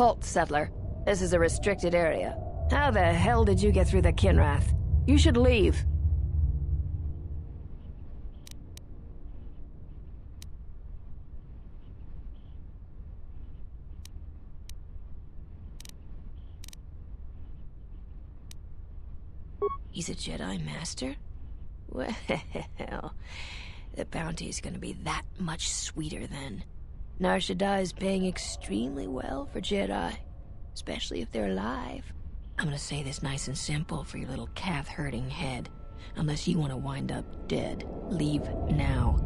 Halt, settler. This is a restricted area. How the hell did you get through the Kinrath? You should leave. He's a Jedi Master? Well, the bounty's gonna be that much sweeter then. Nar Shaddai's paying extremely well for Jedi, especially if they're alive. I'm gonna say this nice and simple for your little calf-hurting head. Unless you want to wind up dead, leave now.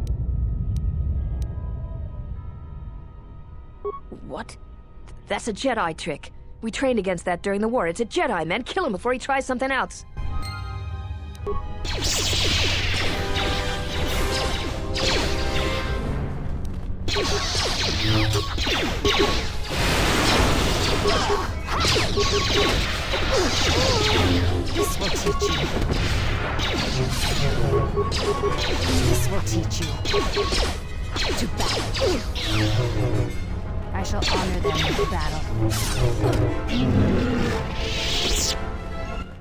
What? That's a Jedi trick. We trained against that during the war. It's a Jedi, man. Kill him before he tries something else. This will teach you. This will teach you. To battle. I shall honor them with battle.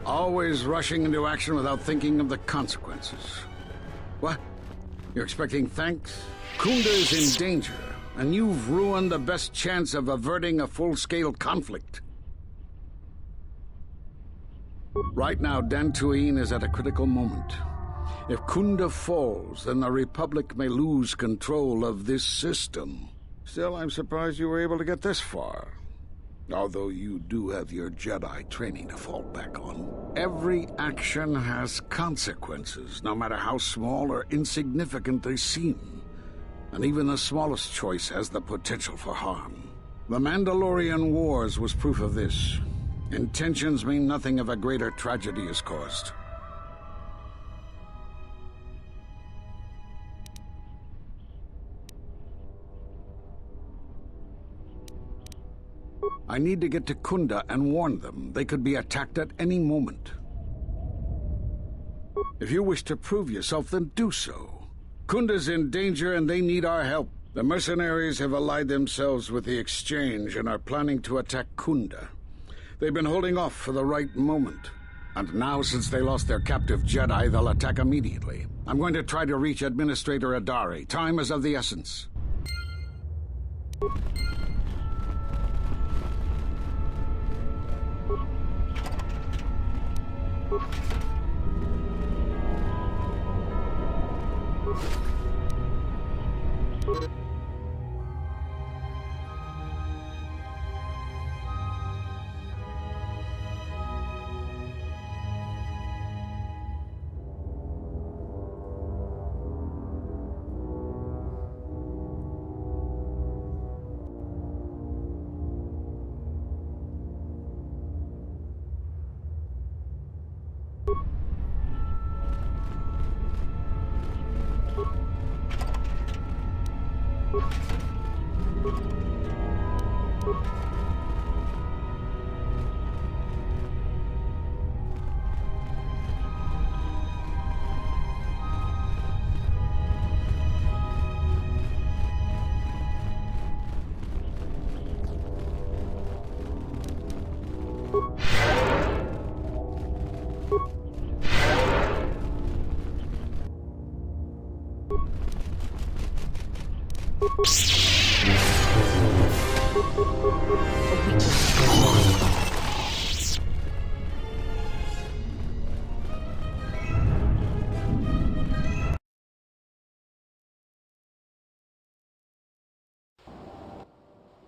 Always rushing into action without thinking of the consequences. What? You're expecting thanks? Kunda's in danger, and you've ruined the best chance of averting a full-scale conflict. Right now, Dantooine is at a critical moment. If Kunda falls, then the Republic may lose control of this system. Still, I'm surprised you were able to get this far. Although you do have your Jedi training to fall back on. Every action has consequences, no matter how small or insignificant they seem. And even the smallest choice has the potential for harm. The Mandalorian Wars was proof of this. Intentions mean nothing if a greater tragedy is caused. I need to get to Kunda and warn them. They could be attacked at any moment. If you wish to prove yourself, then do so. Kunda's in danger and they need our help. The mercenaries have allied themselves with the Exchange and are planning to attack Kunda. They've been holding off for the right moment. And now, since they lost their captive Jedi, they'll attack immediately. I'm going to try to reach Administrator Adari. Time is of the essence.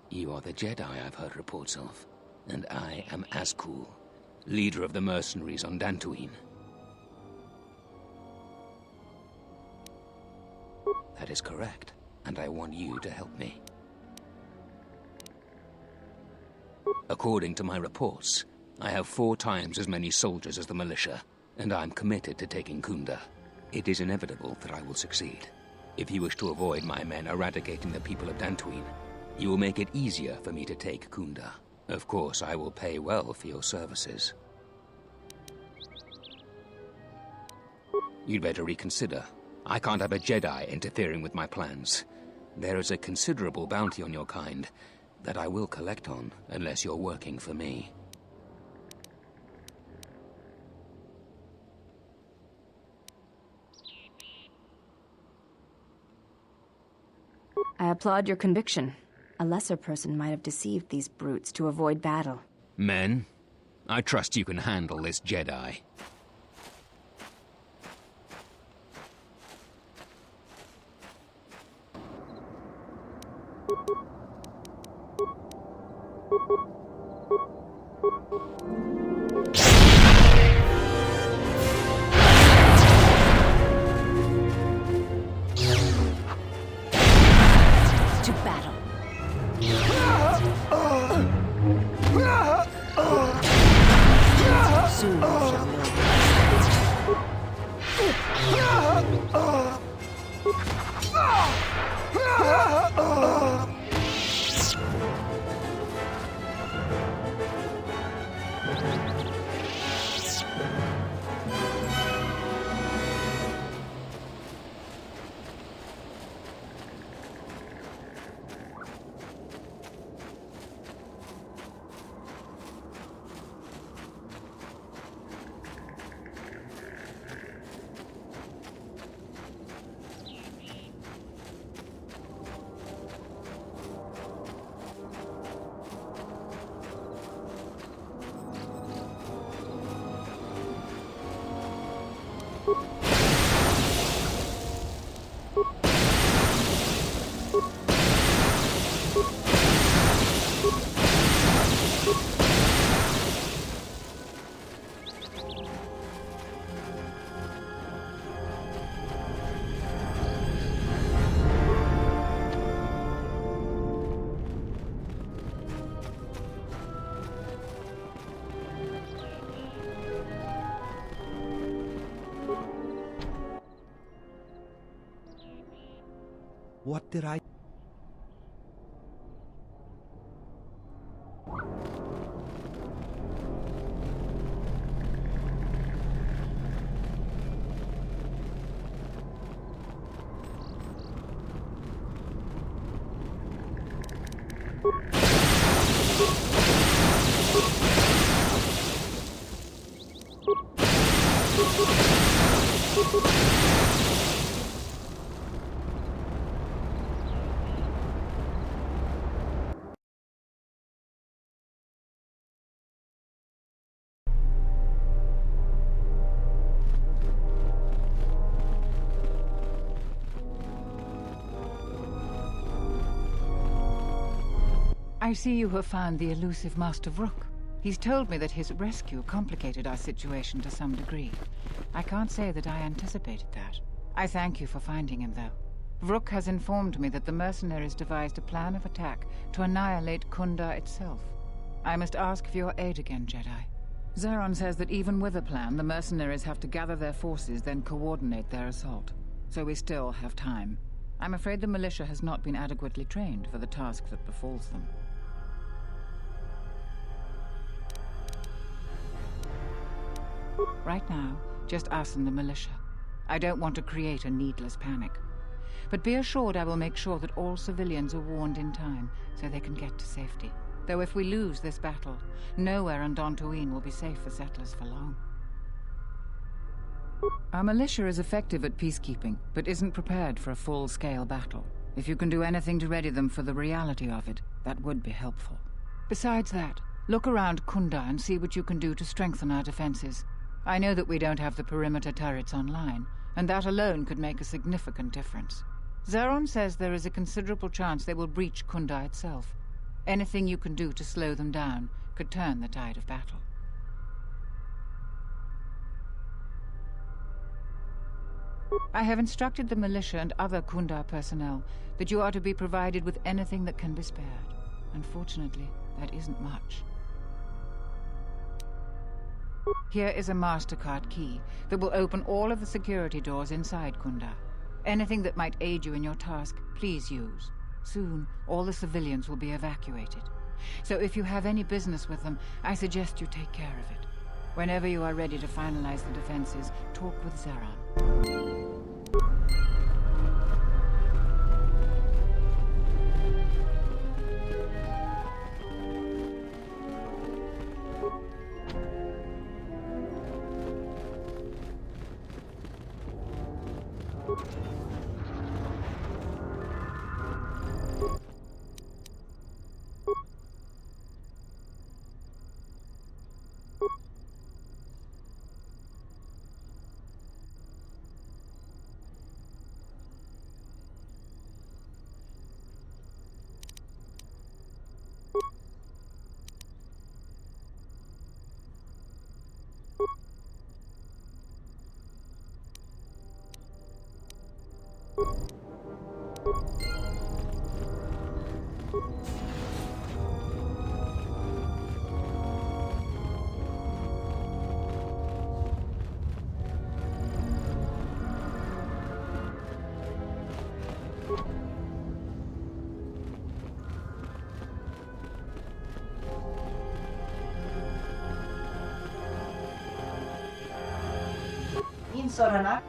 You are the Jedi I've heard reports of, and I am Azkul, leader of the mercenaries on Dantooine. That is correct, and I want you to help me. According to my reports, I have 4 times as many soldiers as the militia, and I'm committed to taking Kunda. It is inevitable that I will succeed. If you wish to avoid my men eradicating the people of Dantooine, you will make it easier for me to take Kunda. Of course, I will pay well for your services. You'd better reconsider. I can't have a Jedi interfering with my plans. There is a considerable bounty on your kind, that I will collect on, unless you're working for me. I applaud your conviction. A lesser person might have deceived these brutes to avoid battle. Men, I trust you can handle this Jedi. To battle. Soon you shall know. What did I... I see you have found the elusive Master Vrook. He's told me that his rescue complicated our situation to some degree. I can't say that I anticipated that. I thank you for finding him, though. Vrook has informed me that the mercenaries devised a plan of attack to annihilate Kunda itself. I must ask for your aid again, Jedi. Zeron says that even with a plan, the mercenaries have to gather their forces, then coordinate their assault. So we still have time. I'm afraid the militia has not been adequately trained for the task that befalls them. Right now, just us and the militia. I don't want to create a needless panic. But be assured I will make sure that all civilians are warned in time, so they can get to safety. Though if we lose this battle, nowhere on Dantooine will be safe for settlers for long. Our militia is effective at peacekeeping, but isn't prepared for a full-scale battle. If you can do anything to ready them for the reality of it, that would be helpful. Besides that, look around Kunda and see what you can do to strengthen our defenses. I know that we don't have the perimeter turrets online, and that alone could make a significant difference. Zeron says there is a considerable chance they will breach Kunda itself. Anything you can do to slow them down could turn the tide of battle. I have instructed the militia and other Kunda personnel that you are to be provided with anything that can be spared. Unfortunately, that isn't much. Here is a MasterCard key that will open all of the security doors inside Kunda. Anything that might aid you in your task, please use. Soon, all the civilians will be evacuated. So if you have any business with them, I suggest you take care of it. Whenever you are ready to finalize the defenses, talk with Zeron. Soranak.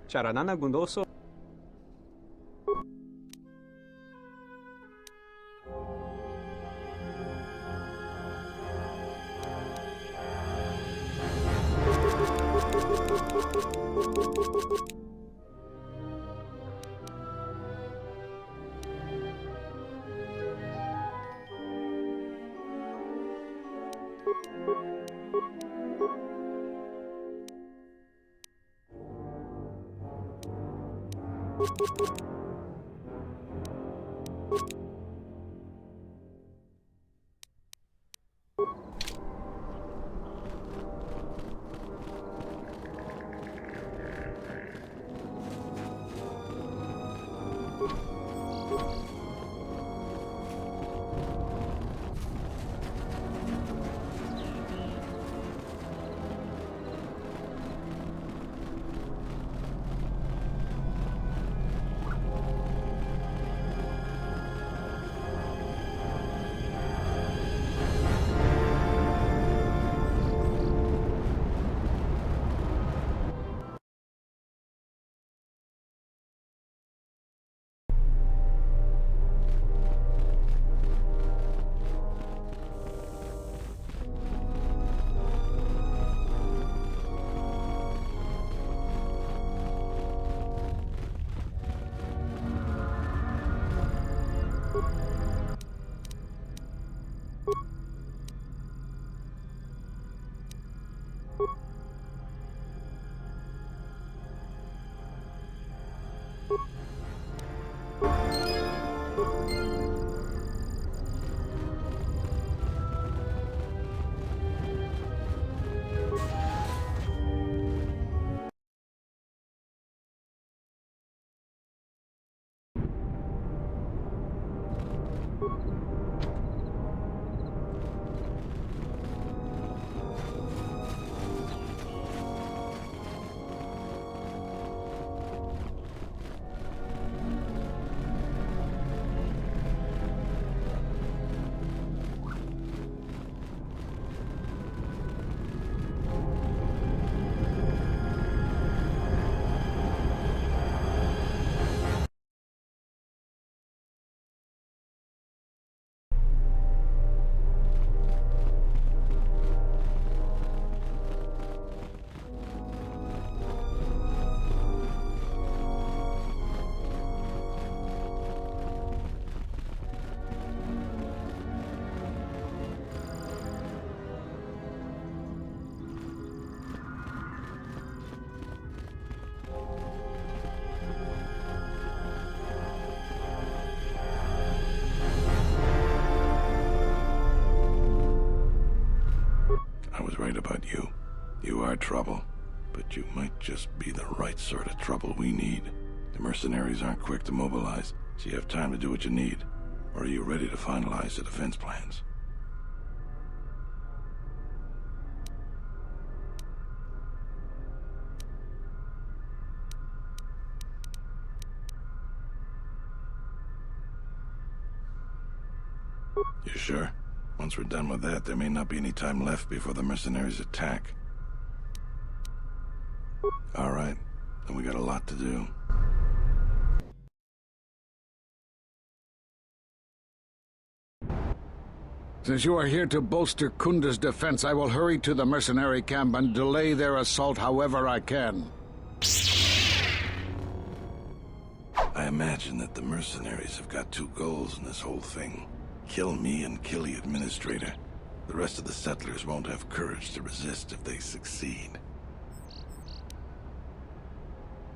Charanana Gundoso. Right about you. You are trouble, but you might just be the right sort of trouble we need. The mercenaries aren't quick to mobilize, so you have time to do what you need. Or are you ready to finalize the defense plans? You sure? Once we're done with that, there may not be any time left before the mercenaries attack. All right, then we got a lot to do. Since you are here to bolster Kunda's defense, I will hurry to the mercenary camp and delay their assault however I can. I imagine that the mercenaries have got two goals in this whole thing. Kill me and kill the administrator. The rest of the settlers won't have courage to resist if they succeed.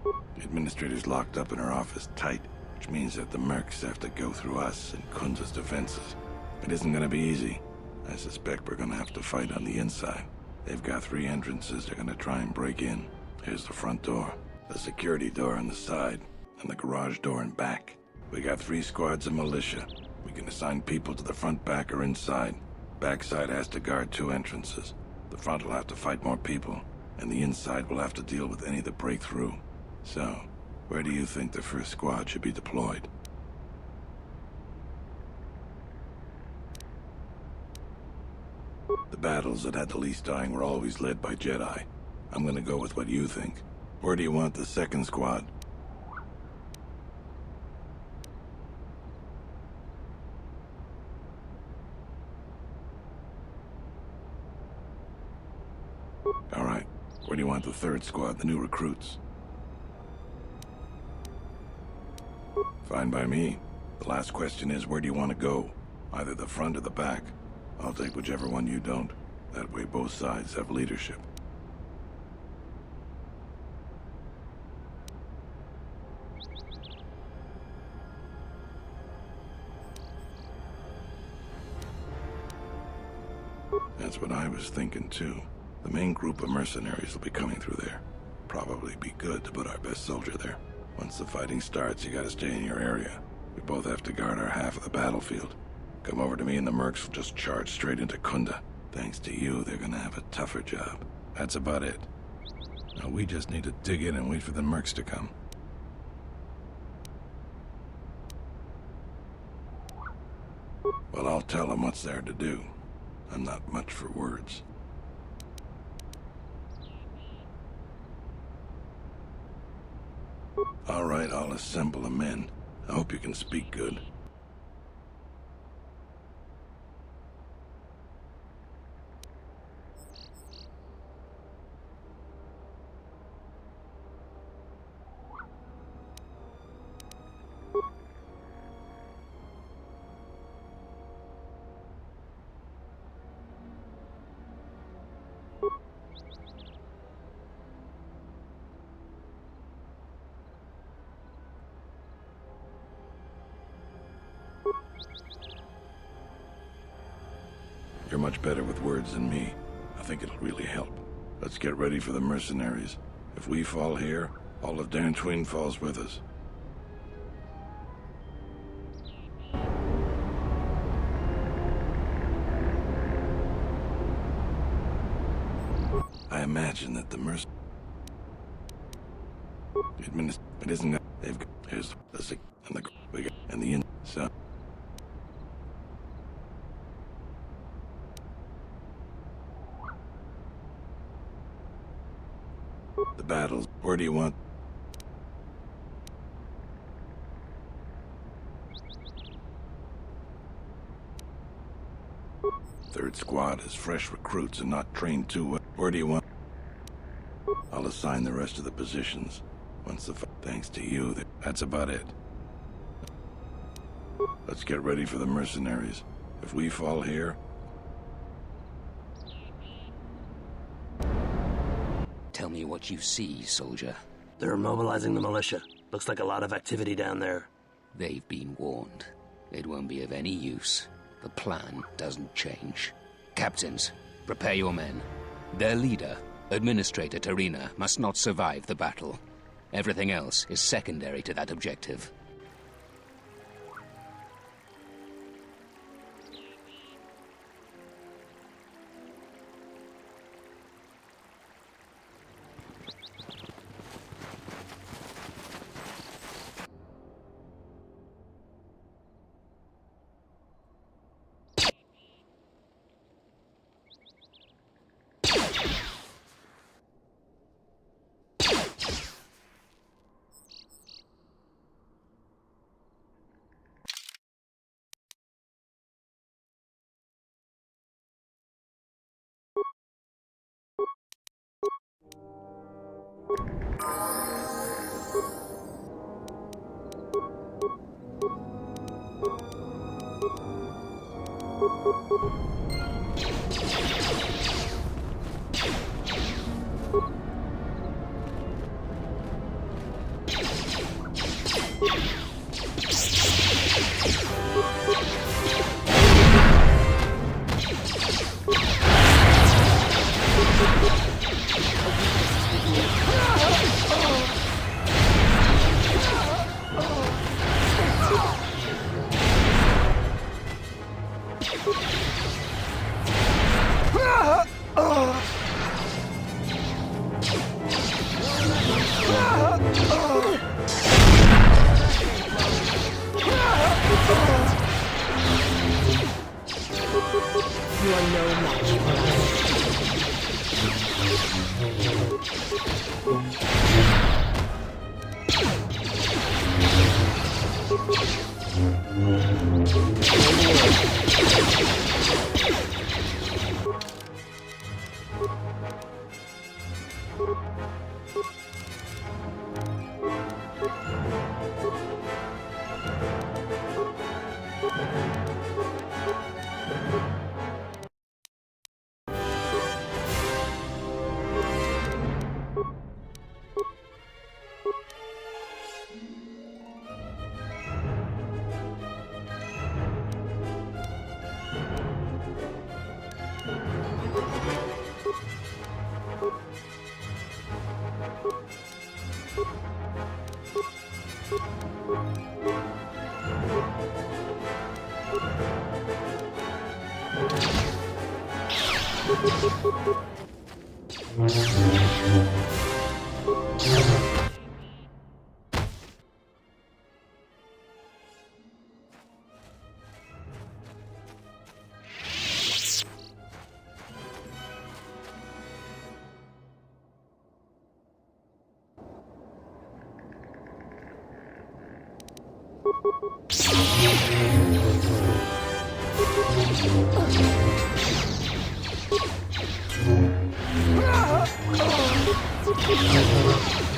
The administrator's locked up in her office tight, which means that the mercs have to go through us and Kunda's defenses. It isn't gonna be easy. I suspect we're gonna have to fight on the inside. They've got 3 entrances they're gonna try and break in. Here's the front door, the security door on the side, and the garage door in back. We got 3 squads of militia. We can assign people to the front, back, or inside. Backside has to guard 2 entrances. The front will have to fight more people, and the inside will have to deal with any that break through. So, where do you think the first squad should be deployed? The battles that had the least dying were always led by Jedi. I'm gonna go with what you think. Where do you want the second squad? All right. Where do you want the third squad, the new recruits? Fine by me. The last question is, where do you want to go? Either the front or the back. I'll take whichever one you don't. That way both sides have leadership. That's what I was thinking, too. The main group of mercenaries will be coming through there. Probably be good to put our best soldier there. Once the fighting starts, you gotta stay in your area. We both have to guard our half of the battlefield. Come over to me and the mercs will just charge straight into Kunda. Thanks to you, they're gonna have a tougher job. That's about it. Now we just need to dig in and wait for the mercs to come. Well, I'll tell them what's there to do. I'm not much for words. All right, I'll assemble the men. I hope you can speak good. You're much better with words than me. I think it'll really help. Let's get ready for the mercenaries. If we fall here, all of Dantooine falls with us. I imagine that the it isn't that they've got here's the sick and the we got and the in so. The battles. Where do you want? Third squad is fresh recruits and not trained too well. Where do you want? I'll assign the rest of the positions. Once the thanks to you, that's about it. Let's get ready for the mercenaries. If we fall here... Tell me what you see, soldier. They're mobilizing the militia. Looks like a lot of activity down there. They've been warned. It won't be of any use. The plan doesn't change. Captains, prepare your men. Their leader, Administrator Tarina, must not survive the battle. Everything else is secondary to that objective.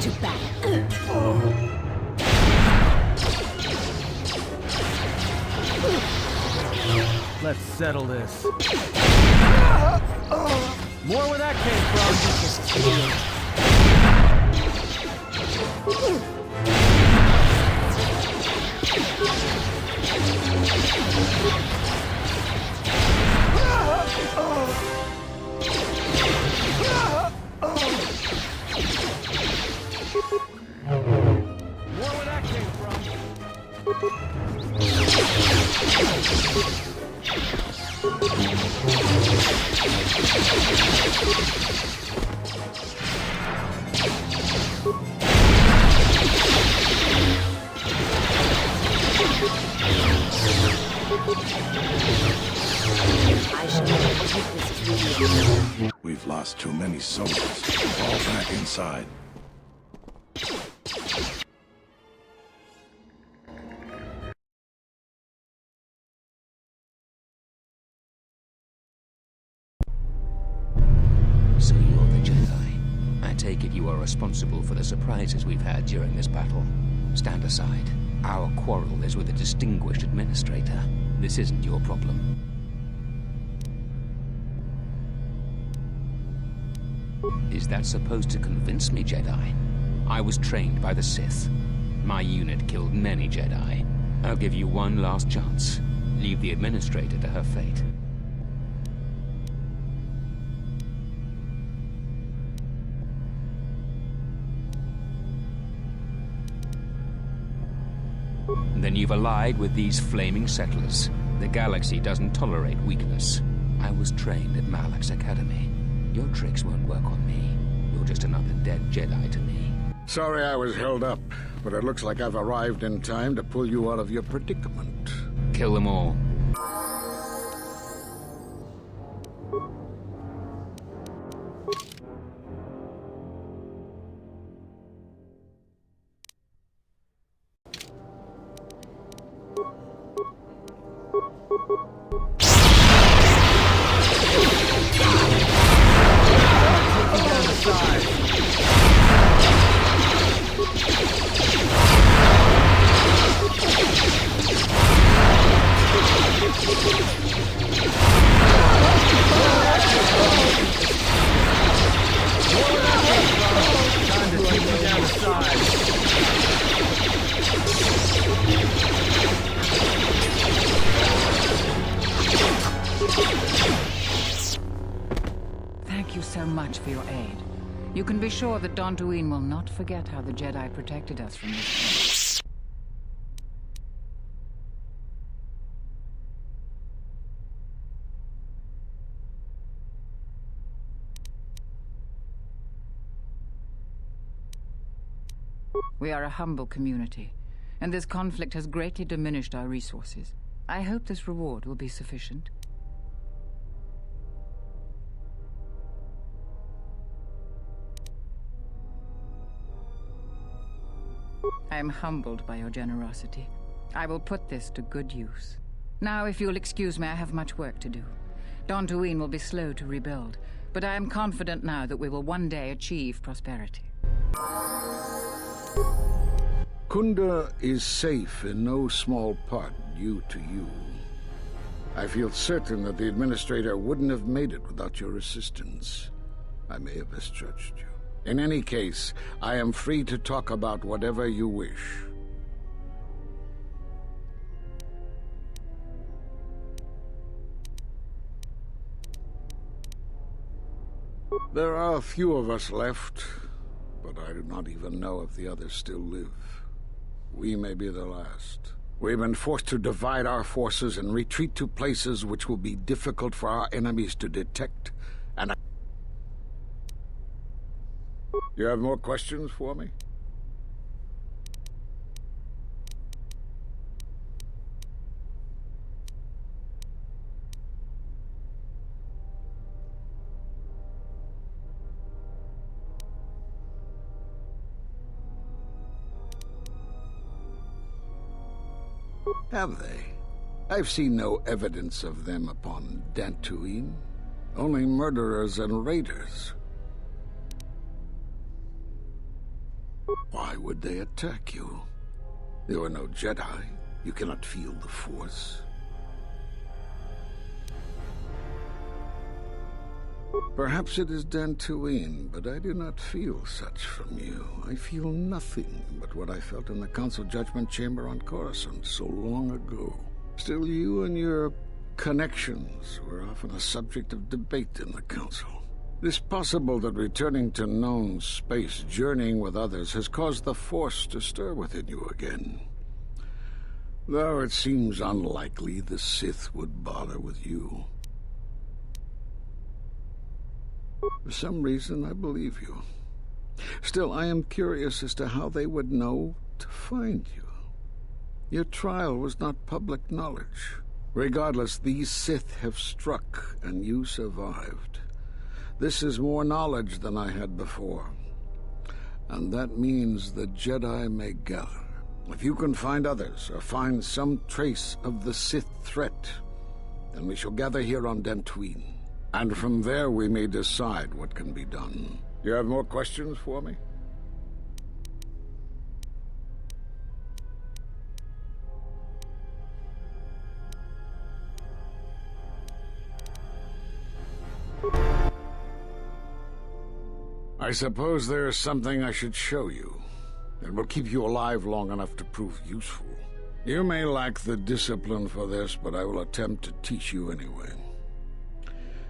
To battle. Let's settle this. More where that came We've lost too many soldiers. Fall back inside. So you're the Jedi. I take it you are responsible for the surprises we've had during this battle. Stand aside. Our quarrel is with a distinguished administrator. This isn't your problem. Is that supposed to convince me, Jedi? I was trained by the Sith. My unit killed many Jedi. I'll give you one last chance. Leave the administrator to her fate. Then you've allied with these flaming settlers. The galaxy doesn't tolerate weakness. I was trained at Malak's academy. Your tricks won't work on me. You're just another dead Jedi to me. Sorry I was held up, but it looks like I've arrived in time to pull you out of your predicament. Kill them all. Thank you so much for your aid. You can be sure that Dantooine will not forget how the Jedi protected us from this. We are a humble community, and this conflict has greatly diminished our resources. I hope this reward will be sufficient. I am humbled by your generosity. I will put this to good use. Now, if you'll excuse me, I have much work to do. Dantooine will be slow to rebuild, but I am confident now that we will one day achieve prosperity. Kunda is safe in no small part due to you. I feel certain that the administrator wouldn't have made it without your assistance. I may have misjudged you. In any case, I am free to talk about whatever you wish. There are a few of us left, but I do not even know if the others still live. We may be the last. We've been forced to divide our forces and retreat to places which will be difficult for our enemies to detect And You have more questions for me? Have they? I've seen no evidence of them upon Dantooine. Only murderers and raiders. Why would they attack you? There are no Jedi. You cannot feel the Force. Perhaps it is Dantooine, but I do not feel such from you. I feel nothing but what I felt in the Council Judgment Chamber on Coruscant so long ago. Still, you and your connections were often a subject of debate in the Council. It is possible that returning to known space, journeying with others, has caused the Force to stir within you again. Though it seems unlikely the Sith would bother with you. For some reason, I believe you. Still, I am curious as to how they would know to find you. Your trial was not public knowledge. Regardless, these Sith have struck, and you survived. This is more knowledge than I had before. And that means the Jedi may gather. If you can find others, or find some trace of the Sith threat, then we shall gather here on Dantooine. And from there we may decide what can be done. You have more questions for me? I suppose there is something I should show you. It will keep you alive long enough to prove useful. You may lack the discipline for this, but I will attempt to teach you anyway.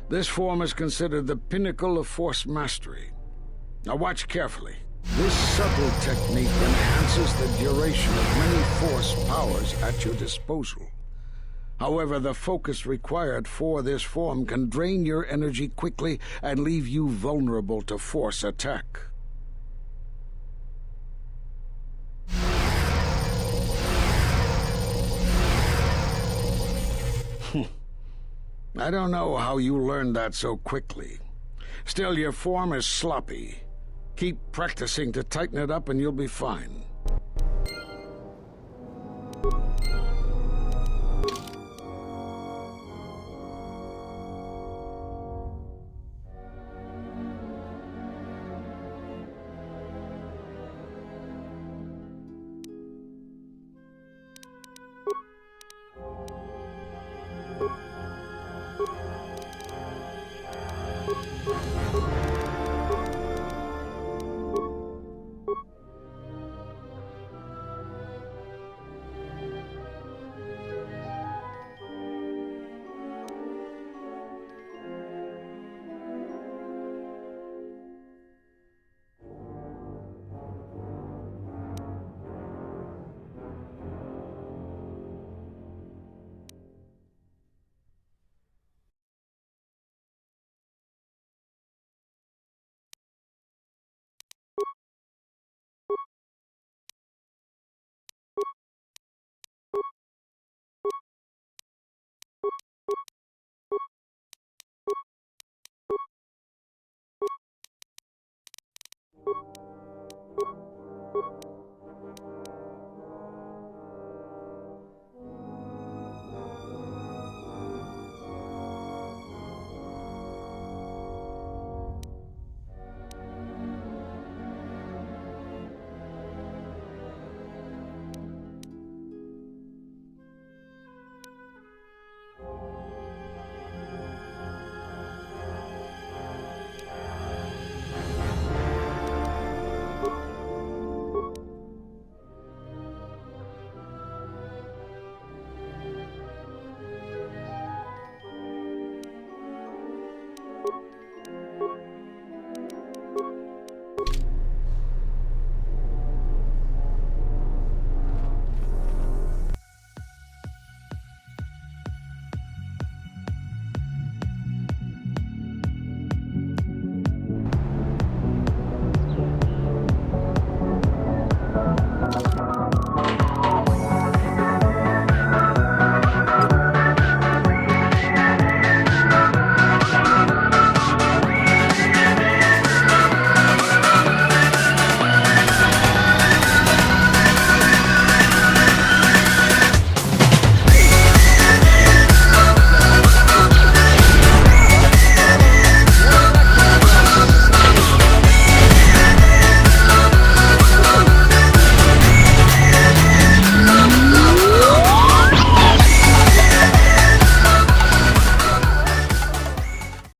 This form is considered the pinnacle of Force mastery. Now watch carefully. This subtle technique enhances the duration of many Force powers at your disposal. However, the focus required for this form can drain your energy quickly and leave you vulnerable to Force attack. I don't know how you learned that so quickly. Still, your form is sloppy. Keep practicing to tighten it up and you'll be fine.